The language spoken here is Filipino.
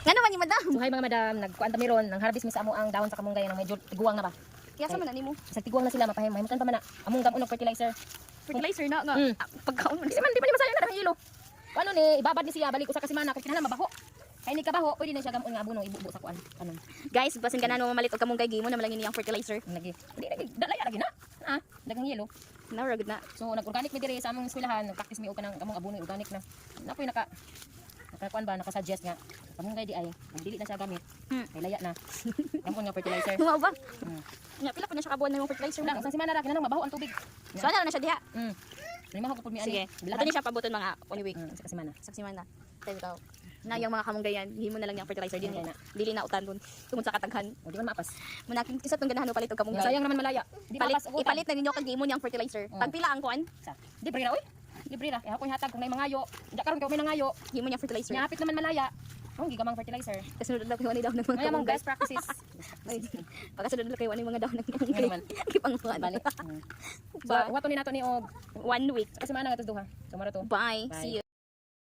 Nga naman ni madam. So hi mga madam, nagkuan ta miron nang harvest mi sa amo ang dahon sa kamunggay nang medyo tiguang na ba. Kaya sa man nimo. Sa tiguang na sila mapahimutan pa man na among gamunog fertilizer. Fertilizer na nga. Pagkaon man. Di man masaya na hilo. Ano ni ibabad ni siya balik usa ka semana kung kinahanglan mabaho. Kay ni kabaho pwede na siya gamon nga abono ibubo sa kuan. Kanon. Guys, basin ganano mamalit og kamunggay gimo na malangin niyang fertilizer. Lagi. Di dalaya lagi na. Dagang yelo. Na ragod na. So nag-organic mi diri sa among eskwelahan, nag-practice mi og kanang among abono organic na. Napoy nakakuan ba naka-suggest nga kamunggay di ay dili na siya gamit. Kay laya na. Gamon nga fertilizer. Mga ba? Nga pila pa na siya kabuan na yung fertilizer Lang, na. sa semana ra kinahanglan mabaho ang tubig. So ano na siya diha? Lima ko pud mi ani. Sige. Ato ni siya pabuton mga 1 week. Sa semana. Sa semana. Tayo ikaw. Na yung mga kamunggayan, himo na lang yung fertilizer din na. Dili na utan dun tungod sa kataghan. O di man mapas. Munaking kisat tong ganahan palit og kamunggay. Sayang naman malaya. Di mapas. Ipalit na ninyo kag gimo niyang fertilizer. Pagpila ang kuan? Di brira oy. Libre ra. Kaya ako hatag kung may mangayo. Diya karon kay may nangayo. Gimo niyang fertilizer. Nyapit naman malaya. Ang gigamang fertilizer. Kasunod lang kayo daw ng mga Kaya mga kamunggay. best practices. Pagkasunod lang kayo ani mga daw ng Ano man? kipanguhan. Balik. So, wato ni nato ni og 1 week. kasi mana nga to duha. So mara to. Bye. Bye. See you.